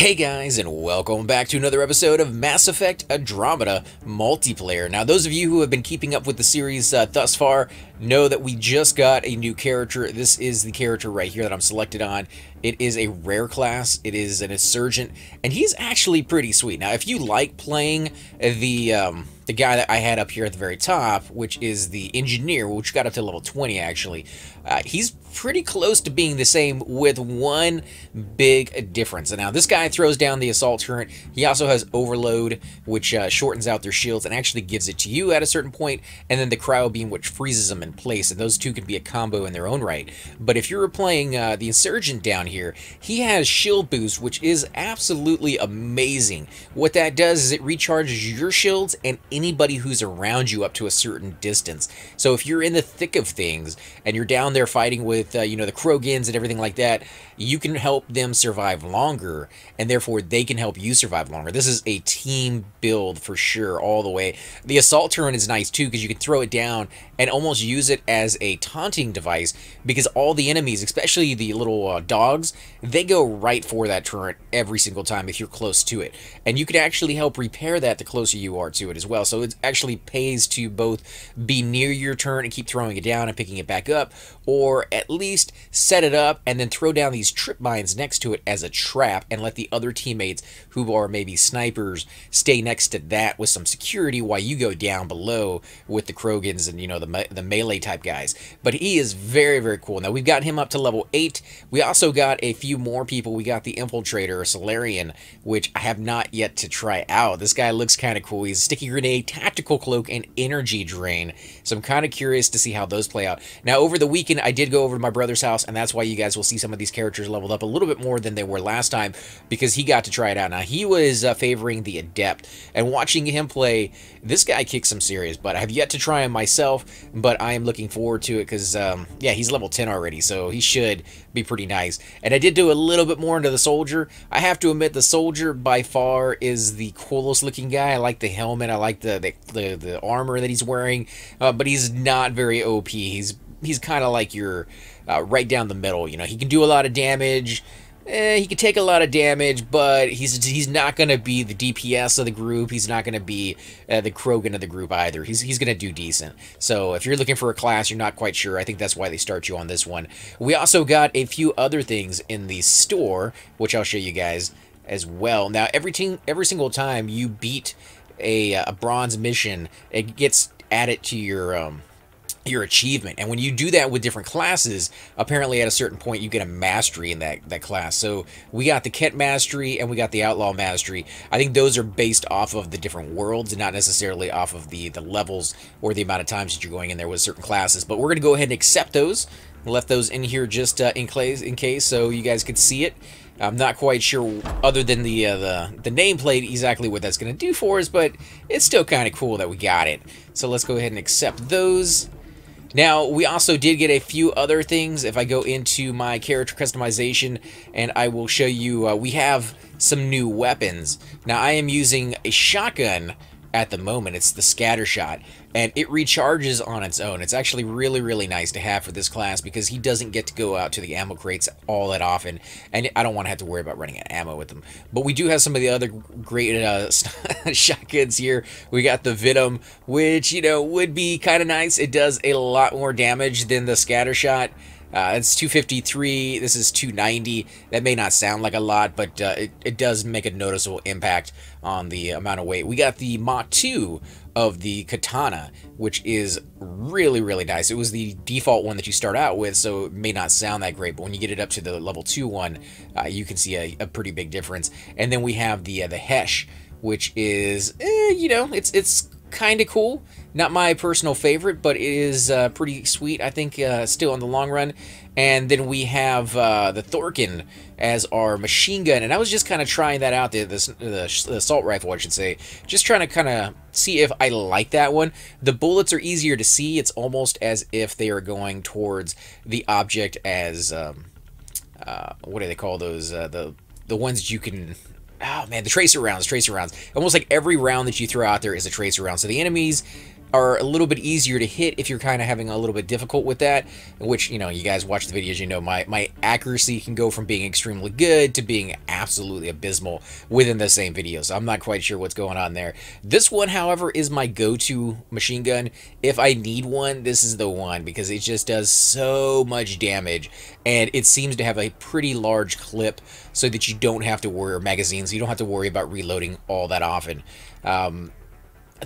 Hey guys, and welcome back to another episode of Mass Effect Andromeda multiplayer. Now, those of you who have been keeping up with the series thus far know that we just got a new character. This is the character right here that I'm selected on. It is a rare class. It is an Insurgent, and he's actually pretty sweet. Now, if you like playing the guy that I had up here at the very top, which is the Engineer, which got up to level 20 actually, he's pretty close to being the same with one big difference. And now this guy throws down the assault turret. He also has overload, which shortens out their shields and actually gives it to you at a certain point, and then the cryo beam, which freezes them in place. And those two can be a combo in their own right. But if you're playing the Insurgent down here, he has shield boost, which is absolutely amazing. What that does is it recharges your shields and anybody who's around you up to a certain distance. So if you're in the thick of things and you're down there fighting with you know, the Krogans and everything like that, you can help them survive longer, and therefore they can help you survive longer. This is a team build for sure, all the way. The assault turret is nice too, because you can throw it down and almost use it as a taunting device, because all the enemies, especially the little dogs, they go right for that turret every single time if you're close to it. And you can actually help repair that the closer you are to it as well. So it actually pays to both be near your turret and keep throwing it down and picking it back up, or at least set it up and then throw down these trip mines next to it as a trap and let the other teammates who are maybe snipers stay next to that with some security while you go down below with the Krogans and, you know, the melee type guys. But he is very, very cool. Now, we've got him up to level 8. We also got a few more people. We got the Infiltrator, Solarian, which I have not yet to try out. This guy looks kind of cool. He's Sticky Grenade, Tactical Cloak, and Energy Drain. So I'm kind of curious to see how those play out. Now, over the weekend, I did go over to my brother's house, and that's why you guys will see some of these characters leveled up a little bit more than they were last time, because he got to try it out. Now, he was favoring the Adept, and watching him play, this guy kicks some serious butt. I have yet to try him myself, but I am looking forward to it because, yeah, he's level 10 already, so he should be pretty nice. And I did do a little bit more into the Soldier. I have to admit, the Soldier by far is the coolest looking guy. I like the helmet, I like the armor that he's wearing, but he's not very OP. He's kind of like your right down the middle. You know, he can do a lot of damage. He can take a lot of damage, but he's not going to be the DPS of the group. He's not going to be the Krogan of the group either. He's going to do decent. So if you're looking for a class, you're not quite sure, I think that's why they start you on this one. We also got a few other things in the store, which I'll show you guys as well. Now, every single time you beat a bronze mission, it gets added to your achievement. And when you do that with different classes, apparently at a certain point you get a mastery in that class. So we got the Kett mastery and we got the Outlaw mastery. I think those are based off of the different worlds and not necessarily off of the levels or the amount of times that you're going in there with certain classes. But we're going to go ahead and accept those. Left those in here just in case so you guys could see it. I'm not quite sure, other than the nameplate, exactly what that's going to do for us, but it's still kind of cool that we got it. So let's go ahead and accept those. Now, we also did get a few other things. If I go into my character customization, and I will show you, we have some new weapons. Now, I am using a shotgun at the moment. It's the Scatter Shot, and it recharges on its own. It's actually really, really nice to have for this class because he doesn't get to go out to the ammo crates all that often, and I don't want to have to worry about running out of ammo with them. But we do have some of the other great shotguns here. We got the Venom, which, you know, would be kind of nice. It does a lot more damage than the Scatter Shot. It's 253, this is 290. That may not sound like a lot, but it does make a noticeable impact on the amount of weight. We got the Mach 2 of the Katana, which is really, really nice. It was the default one that you start out with, so it may not sound that great, but when you get it up to the level 2 one, you can see a pretty big difference. And then we have the Hesh, which is, you know, it's kind of cool. Not my personal favorite, but it is pretty sweet, I think, still in the long run. And then we have the Thorkin as our machine gun, and I was just kind of trying that out, the assault rifle, I should say. Just trying to kind of see if I like that one. The bullets are easier to see. It's almost as if they are going towards the object as, what do they call those? The ones that you can... Oh man, the tracer rounds. Almost like every round that you throw out there is a tracer round. So the enemies are a little bit easier to hit if you're kind of having a little bit difficult with that, which, you know, you guys watch the videos, you know, my accuracy can go from being extremely good to being absolutely abysmal within the same video, so I'm not quite sure what's going on there. This one, however, is my go-to machine gun. If I need one, this is the one, because it just does so much damage, and it seems to have a pretty large clip so that you don't have to worry, or magazines, you don't have to worry about reloading all that often.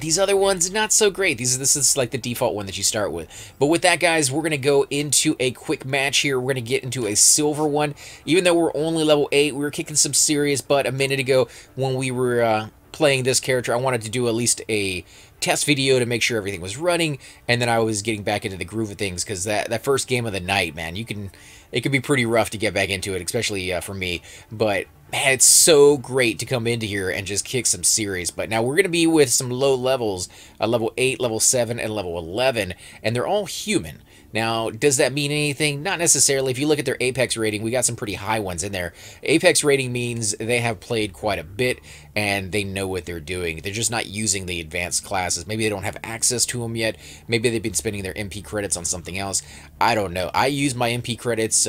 These other ones, not so great. This is like the default one that you start with. But with that, guys, we're going to go into a quick match here. We're going to get into a silver one. Even though we're only level 8, we were kicking some serious butt a minute ago when we were playing this character. I wanted to do at least a test video to make sure everything was running, and then I was getting back into the groove of things, because that first game of the night, man, it can be pretty rough to get back into it, especially for me. But man, it's so great to come into here and just kick some serious. But now we're going to be with some low levels, level 8, level 7, and level 11, and they're all human. Now, does that mean anything? Not necessarily. If you look at their Apex rating, we got some pretty high ones in there. Apex rating means they have played quite a bit, and they know what they're doing. They're just not using the advanced classes. Maybe they don't have access to them yet. Maybe they've been spending their MP credits on something else. I don't know. I use my MP credits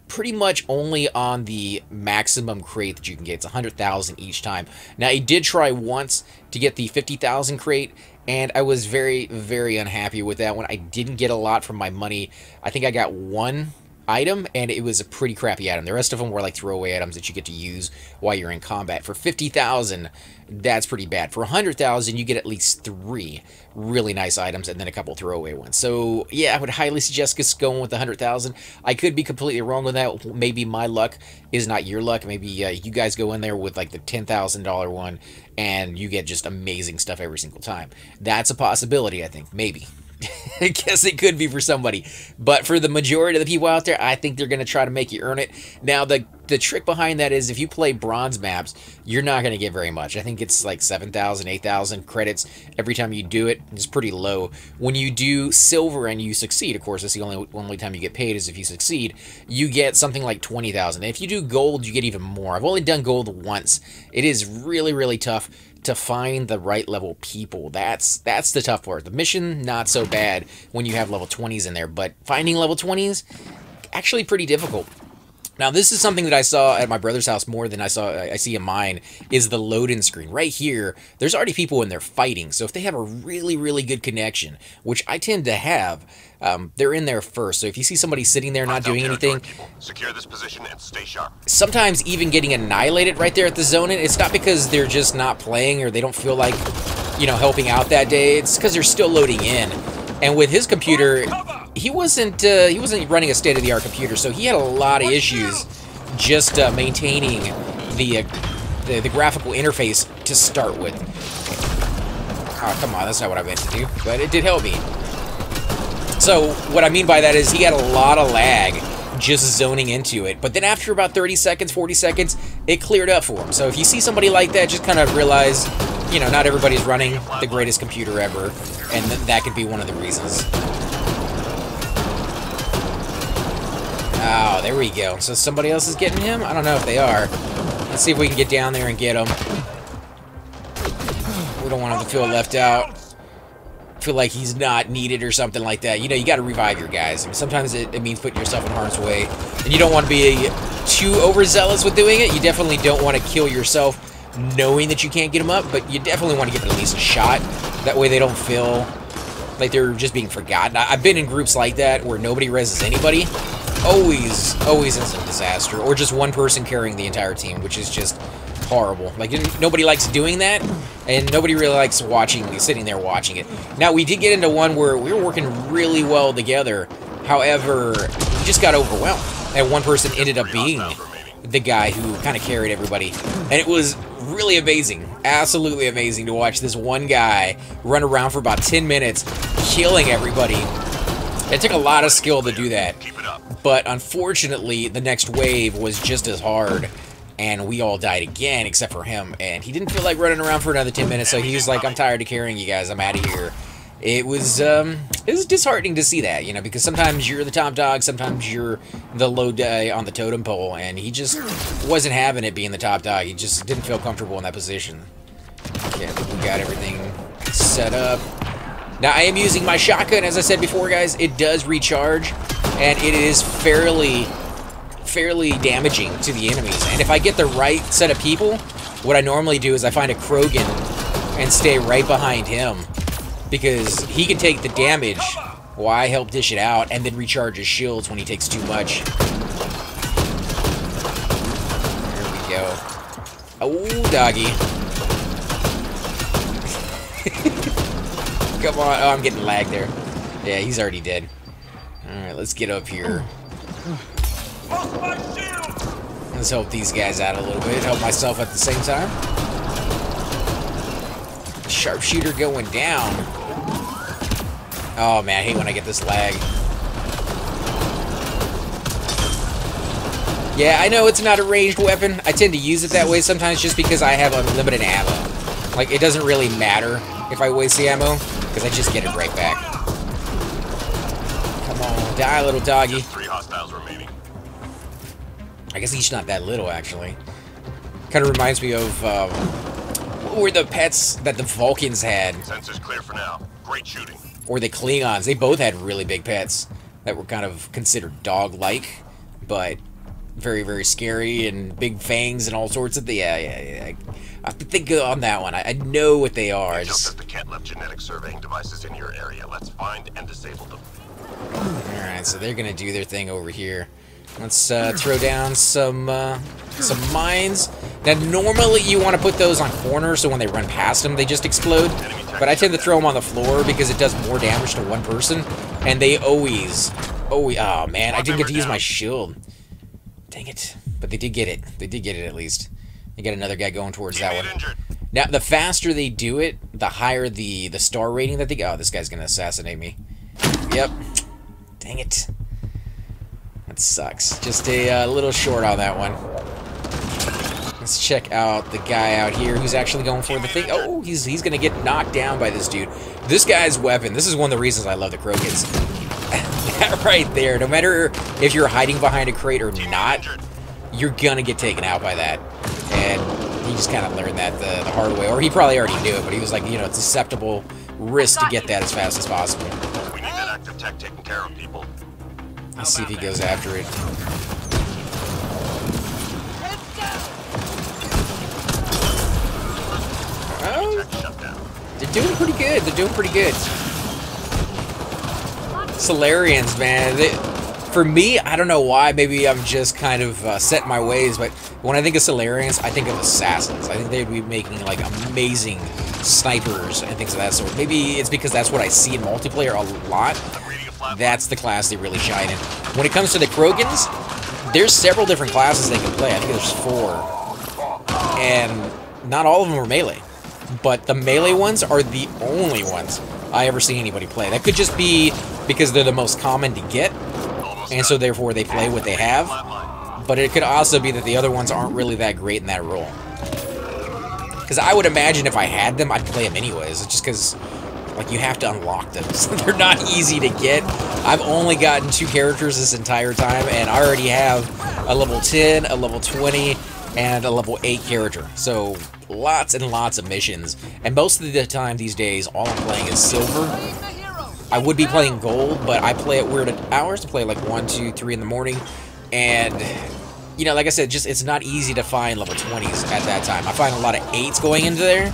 pretty much only on the maximum crate that you can get. It's 100,000 each time. Now, I did try once to get the 50,000 crate, and I was very, very unhappy with that one. I didn't get a lot from my money. I think I got one item, and it was a pretty crappy item. The rest of them were like throwaway items that you get to use while you're in combat. For 50,000, that's pretty bad. For 100,000, you get at least 3 really nice items and then a couple throwaway ones. So yeah, I would highly suggest just going with the 100,000. I could be completely wrong with that. Maybe my luck is not your luck. Maybe you guys go in there with like the $10,000 one and you get just amazing stuff every single time. That's a possibility, I think. Maybe. I guess it could be for somebody, but for the majority of the people out there, I think they're going to try to make you earn it. Now, the trick behind that is if you play bronze maps, you're not going to get very much. I think it's like 7,000, 8,000 credits every time you do it. It's pretty low. When you do silver and you succeed, of course, that's the only time you get paid is if you succeed, you get something like 20,000. If you do gold, you get even more. I've only done gold once. It is really, really tough to find the right level people. That's the tough part. The mission, not so bad when you have level 20s in there, but finding level 20s, actually pretty difficult. Now, this is something that I saw at my brother's house more than I see in mine, is the load-in screen. Right here, there's already people in there fighting, so if they have a really, really good connection, which I tend to have, they're in there first. So if you see somebody sitting there not doing anything, secure this position and stay sharp. Sometimes even getting annihilated right there at the zone-in, it's not because they're just not playing or they don't feel like, you know, helping out that day. It's because they're still loading in. And with his computer, he wasn't running a state-of-the-art computer, so he had a lot of issues just maintaining the graphical interface to start with. Oh, come on, that's not what I meant to do, but it did help me. So what I mean by that is he had a lot of lag just zoning into it, but then after about 30 seconds, 40 seconds, it cleared up for him. So if you see somebody like that, just kind of realize, you know, not everybody's running the greatest computer ever, and that could be one of the reasons. Oh, there we go. So somebody else is getting him? I don't know if they are. Let's see if we can get down there and get him. We don't want him to feel left out. Feel like he's not needed or something like that. You know, you got to revive your guys. I mean, sometimes it means putting yourself in harm's way. And you don't want to be too overzealous with doing it. You definitely don't want to kill yourself knowing that you can't get them up, but you definitely want to give it at least a shot. That way they don't feel like they're just being forgotten. I've been in groups like that where nobody reses anybody. Always instant disaster. Or just one person carrying the entire team, which is just horrible. Like, nobody likes doing that, and nobody really likes sitting there watching it. Now, we did get into one where we were working really well together. However, we just got overwhelmed, and one person ended up being the guy who kind of carried everybody. And it was really amazing, absolutely amazing to watch this one guy run around for about 10 minutes, killing everybody. It took a lot of skill to do that, but unfortunately, the next wave was just as hard, and we all died again, except for him, and he didn't feel like running around for another 10 minutes, so he was like, I'm tired of carrying you guys, I'm out of here. It was disheartening to see that, you know, because sometimes you're the top dog, sometimes you're the low guy on the totem pole, and he just wasn't having it being the top dog. He just didn't feel comfortable in that position. Okay, I think we got everything set up. Now, I am using my shotgun, as I said before, guys. It does recharge, and it is fairly damaging to the enemies. And if I get the right set of people, what I normally do is I find a Krogan and stay right behind him, because he can take the damage while I help dish it out, and then recharge his shields when he takes too much. There we go. Oh, doggy. Come on. Oh, I'm getting lagged there. Yeah, he's already dead. Alright, let's get up here. Let's help these guys out a little bit. Help myself at the same time. Sharpshooter going down. Oh, man, I hate when I get this lag. Yeah, I know it's not a ranged weapon. I tend to use it that way sometimes just because I have unlimited ammo. Like, it doesn't really matter if I waste the ammo, because I just get it right back. Come on, die, little doggy. Just 3 hostiles remaining. I guess he's not that little, actually. Kind of reminds me of, what were the pets that the Vulcans had? Sensors clear for now. Great shooting. Or the Klingons. They both had really big pets that were kind of considered dog-like, but very, very scary, and big fangs and all sorts of... Yeah. I have to think on that one. I know what they are. Just that the cat left genetic surveying devices in your area. Let's find and disable them. Alright, so they're gonna do their thing over here. Let's throw down some mines. Now, normally you want to put those on corners so when they run past them, they just explode. But I tend to throw them on the floor because it does more damage to one person. And they always... Oh, man, I didn't get to use my shield. Dang it. But they did get it. They did get it, at least. They got another guy going towards that one. Now, the faster they do it, the higher the star rating that they get. Oh, this guy's going to assassinate me. Yep. Dang it. That sucks. Just a little short on that one. Let's check out the guy out here who's actually going for the thing. Oh, he's going to get knocked down by this dude. This guy's weapon, this is one of the reasons I love the Krogans. That right there, no matter if you're hiding behind a crate or not, you're going to get taken out by that. And he just kind of learned that the hard way. Or he probably already knew it, but he was like, you know, it's a acceptable risk to get that as fast as possible. We need that active tech taken care of, people. Let's see if he goes after it. They're doing pretty good. They're doing pretty good. Solarians, man. For me, I don't know why. Maybe I'm just kind of set in my ways, but when I think of Solarians, I think of assassins. I think they'd be making, like, amazing snipers and things of that sort. Maybe it's because that's what I see in multiplayer a lot. That's the class they really shine in. When it comes to the Krogans, there's several different classes they can play. I think there's 4. And not all of them are melee. But the melee ones are the only ones I ever see anybody play. That could just be because they're the most common to get, and so therefore they play what they have. But it could also be that the other ones aren't really that great in that role. Because I would imagine if I had them, I'd play them anyways. It's just because, like, you have to unlock them. So they're not easy to get. I've only gotten 2 characters this entire time, and I already have a level 10, a level 20, and a level 8 character. So lots and lots of missions. And most of the time these days, all I'm playing is silver. I would be playing gold, but I play at weird hours. I play like 1, 2, 3 in the morning. And, you know, like I said, just it's not easy to find level 20s at that time. I find a lot of 8s going into there,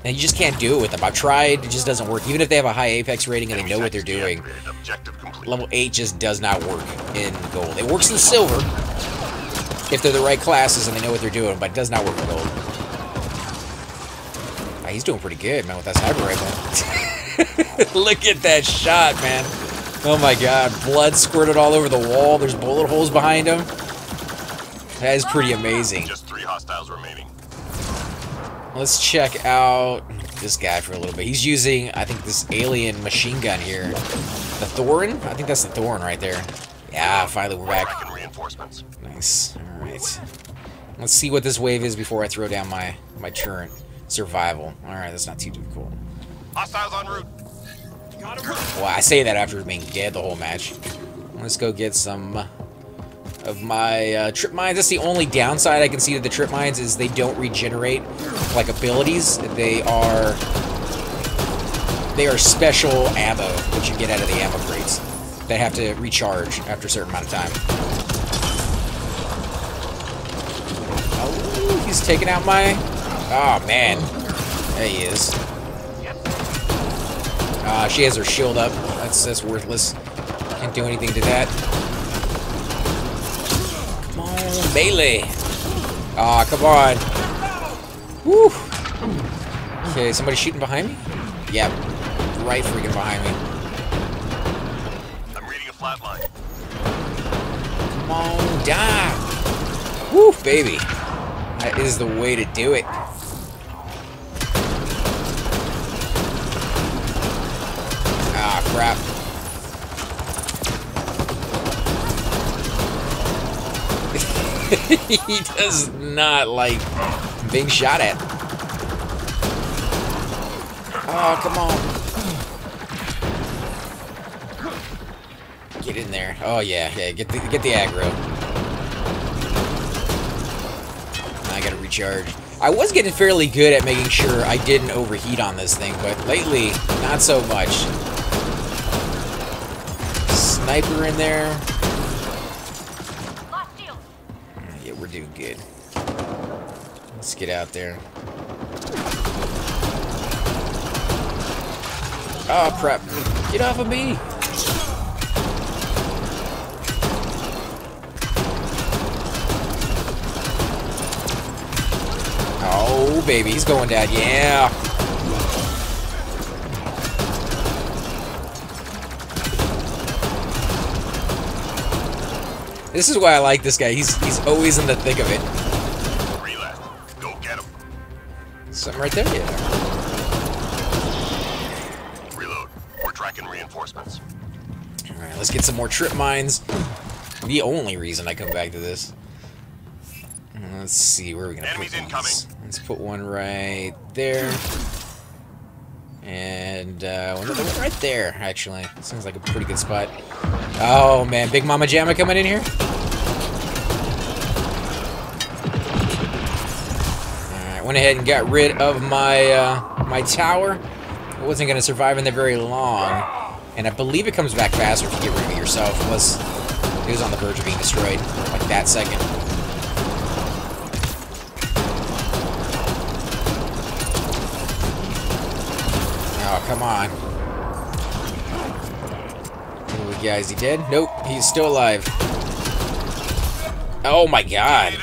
and you just can't do it with them. I've tried, it just doesn't work. Even if they have a high Apex rating and they know what they're doing, level 8 just does not work in gold. It works in silver, if they're the right classes and they know what they're doing, but it does not work in gold. He's doing pretty good, man, with that sniper rifle. Look at that shot, man. Oh my god, blood squirted all over the wall. There's bullet holes behind him. That is pretty amazing. Just 3 hostiles remaining. Let's check out this guy for a little bit. He's using, I think, this alien machine gun here. The Thorin? I think that's the Thorin right there. Yeah, finally we're back. Reinforcements. Nice. Alright. Let's see what this wave is before I throw down my current survival. Alright, that's not too difficult. Hostiles en route. Well, I say that after being dead the whole match. Let's go get some of my trip mines. That's the only downside I can see to the trip mines is they don't regenerate like abilities. They are They are special ammo that you get out of the ammo crates that have to recharge after a certain amount of time. Oh, he's taking out my... Oh, man. There he is. She has her shield up. That's worthless. Can't do anything to that. Come on, melee. Ah, come on. Woo. Okay, somebody shooting behind me? Yeah, right freaking behind me. I'm reading a flat line. Come on, die. Woo, baby. That is the way to do it. Ah, crap. He does not like being shot at. Oh, come on. Get in there. Oh, yeah, get the aggro. I gotta recharge. I was getting fairly good at making sure I didn't overheat on this thing, but lately, not so much. Sniper in there. Yeah, we're doing good. Let's get out there. Oh, crap. Get off of me. Oh, baby. He's going down. Yeah. This is why I like this guy. He's always in the thick of it. Relay. Go get him. Something right there, yeah. Reload. We're tracking reinforcements. Alright, let's get some more trip mines. The only reason I come back to this. Let's see, where are we gonna Enemies put incoming. these? Let's put one right there. And another one right there, actually. Seems like a pretty good spot. Oh man, Big Mama Jamma coming in here? Alright, went ahead and got rid of my my tower. It wasn't gonna survive in there very long. And I believe it comes back faster if you get rid of it yourself, unless it was on the verge of being destroyed, like that second. Oh, come on. Oh, yeah, is he dead? Nope, he's still alive. Oh my god.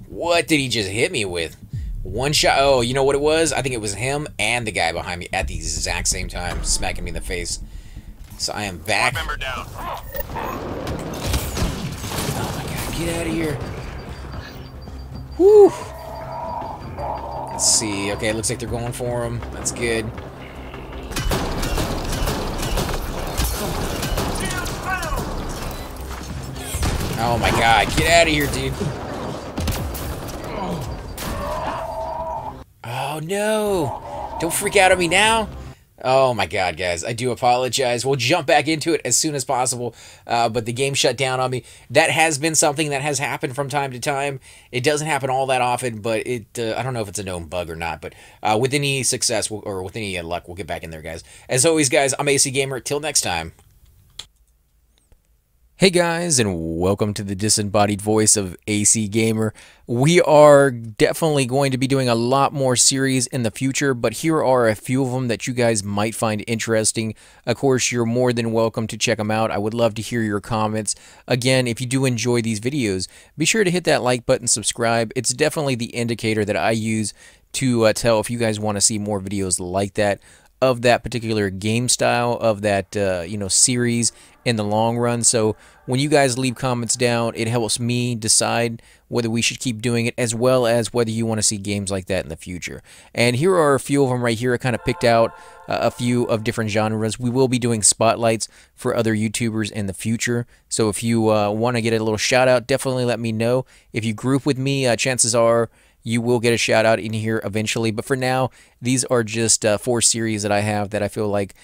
What did he just hit me with? One shot. Oh, you know what it was? I think it was him and the guy behind me at the exact same time, smacking me in the face. So I am back. Member down. Oh my god, get out of here. Whew. Let's see. Okay, it looks like they're going for him. That's good. Oh my god, get out of here, dude. Oh no! Don't freak out on me now! Oh my god, guys, I do apologize. We'll jump back into it as soon as possible, but the game shut down on me. That has been something that has happened from time to time. It doesn't happen all that often, but I don't know if it's a known bug or not, but with any success, or with any luck, we'll get back in there, guys. As always, guys, I'm AC Gamer. Till next time. Hey guys, and welcome to the disembodied voice of AC Gamer. We are definitely going to be doing a lot more series in the future, but here are a few of them that you guys might find interesting. Of course, you're more than welcome to check them out. I would love to hear your comments. Again, if you do enjoy these videos, be sure to hit that like button, subscribe. It's definitely the indicator that I use to tell if you guys want to see more videos like that, of that particular game style, of that series in the long run. So when you guys leave comments down, it helps me decide whether we should keep doing it, as well as whether you want to see games like that in the future. And here are a few of them right here. I kind of picked out a few of different genres. We will be doing spotlights for other YouTubers in the future. So if you want to get a little shout out, definitely let me know. If you group with me, chances are you will get a shout out in here eventually. But for now, these are just 4 series that I have that I feel like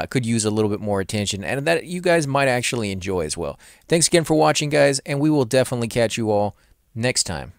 could use a little bit more attention, and that you guys might actually enjoy as well. Thanks again for watching, guys, and we will definitely catch you all next time.